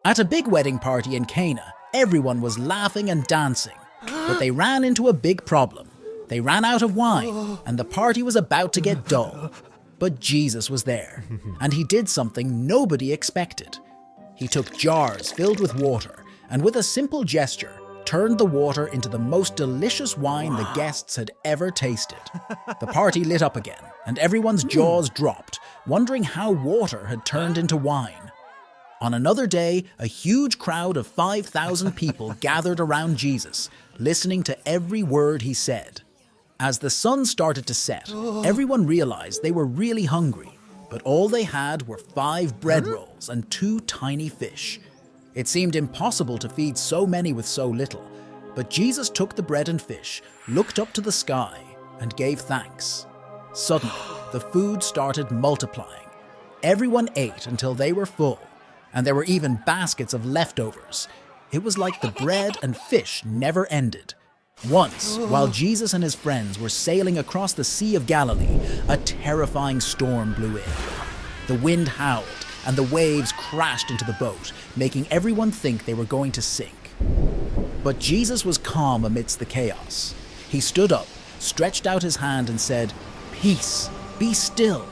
At a big wedding party in Cana, everyone was laughing and dancing, but they ran into a big problem. They ran out of wine, and the party was about to get dull. But Jesus was there, and he did something nobody expected. He took jars filled with water, and with a simple gesture, turned the water into the most delicious wine the guests had ever tasted. The party lit up again, and everyone's jaws dropped, wondering how water had turned into wine. On another day, a huge crowd of 5,000 people gathered around Jesus, listening to every word he said. As the sun started to set, everyone realized they were really hungry, but all they had were 5 bread rolls and 2 tiny fish. It seemed impossible to feed so many with so little, but Jesus took the bread and fish, looked up to the sky, and gave thanks. Suddenly, the food started multiplying. Everyone ate until they were full, and there were even baskets of leftovers. It was like the bread and fish never ended. Once, while Jesus and his friends were sailing across the Sea of Galilee, a terrifying storm blew in. The wind howled, and the waves crashed into the boat, making everyone think they were going to sink. But Jesus was calm amidst the chaos. He stood up, stretched out his hand, and said, "Peace, be still."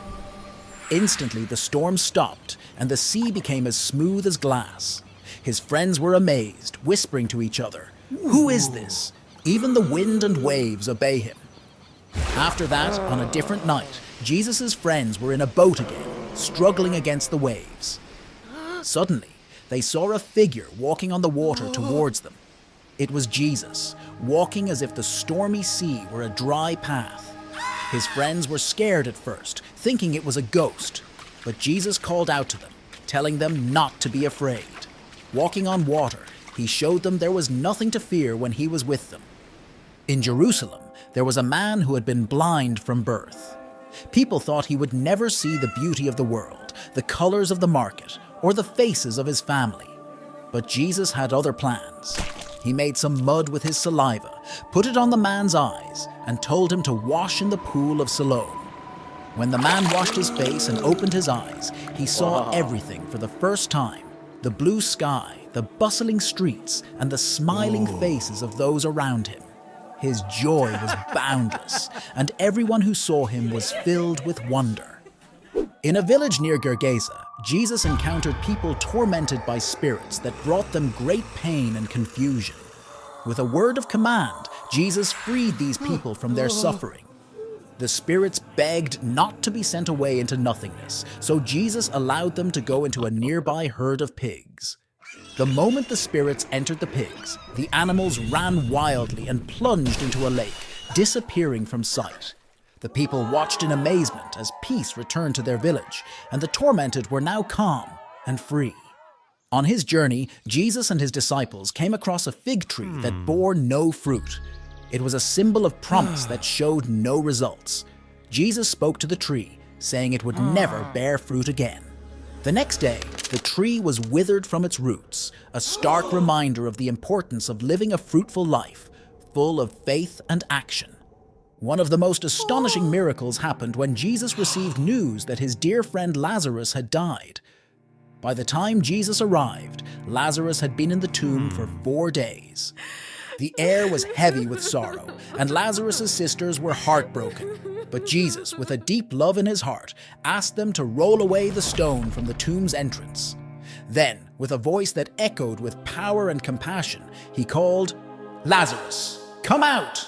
Instantly, the storm stopped, and the sea became as smooth as glass. His friends were amazed, whispering to each other, "Who is this? Even the wind and waves obey him." After that, on a different night, Jesus' friends were in a boat again, struggling against the waves. Suddenly, they saw a figure walking on the water towards them. It was Jesus, walking as if the stormy sea were a dry path. His friends were scared at first, thinking it was a ghost, but Jesus called out to them, telling them not to be afraid. Walking on water, he showed them there was nothing to fear when he was with them. In Jerusalem, there was a man who had been blind from birth. People thought he would never see the beauty of the world, the colors of the market, or the faces of his family. But Jesus had other plans. He made some mud with his saliva, put it on the man's eyes, and told him to wash in the pool of Siloam. When the man washed his face and opened his eyes, he saw everything for the first time: the blue sky, the bustling streets, and the smiling faces of those around him. His joy was boundless, and everyone who saw him was filled with wonder. In a village near Gergesa, Jesus encountered people tormented by spirits that brought them great pain and confusion. With a word of command, Jesus freed these people from their suffering. The spirits begged not to be sent away into nothingness, so Jesus allowed them to go into a nearby herd of pigs. The moment the spirits entered the pigs, the animals ran wildly and plunged into a lake, disappearing from sight. The people watched in amazement as peace returned to their village, and the tormented were now calm and free. On his journey, Jesus and his disciples came across a fig tree that bore no fruit. It was a symbol of promise that showed no results. Jesus spoke to the tree, saying it would never bear fruit again. The next day, the tree was withered from its roots, a stark reminder of the importance of living a fruitful life, full of faith and action. One of the most astonishing miracles happened when Jesus received news that his dear friend Lazarus had died. By the time Jesus arrived, Lazarus had been in the tomb for 4 days. The air was heavy with sorrow, and Lazarus' sisters were heartbroken. But Jesus, with a deep love in his heart, asked them to roll away the stone from the tomb's entrance. Then, with a voice that echoed with power and compassion, he called, "Lazarus, come out!"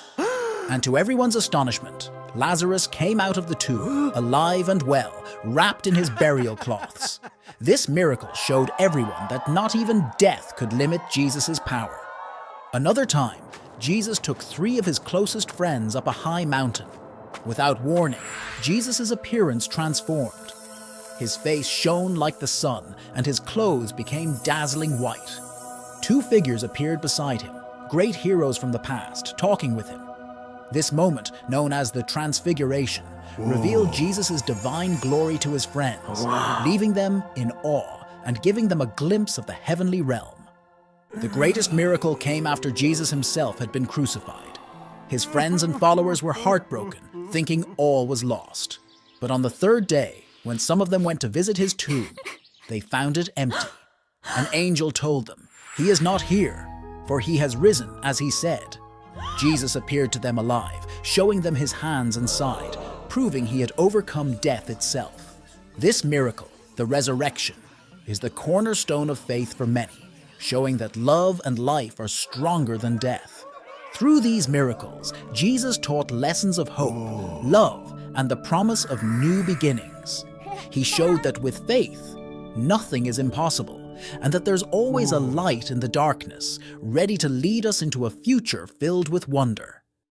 And to everyone's astonishment, Lazarus came out of the tomb, alive and well, wrapped in his burial cloths. This miracle showed everyone that not even death could limit Jesus' power. Another time, Jesus took 3 of his closest friends up a high mountain. Without warning, Jesus' appearance transformed. His face shone like the sun, and his clothes became dazzling white. 2 figures appeared beside him, great heroes from the past, talking with him. This moment, known as the Transfiguration, revealed Jesus' divine glory to his friends, leaving them in awe and giving them a glimpse of the heavenly realm. The greatest miracle came after Jesus himself had been crucified. His friends and followers were heartbroken, thinking all was lost. But on the 3rd day, when some of them went to visit his tomb, they found it empty. An angel told them, "He is not here, for he has risen as he said." Jesus appeared to them alive, showing them his hands and side, proving he had overcome death itself. This miracle, the resurrection, is the cornerstone of faith for many, showing that love and life are stronger than death. Through these miracles, Jesus taught lessons of hope, love, and the promise of new beginnings. He showed that with faith, nothing is impossible, and that there's always a light in the darkness, ready to lead us into a future filled with wonder.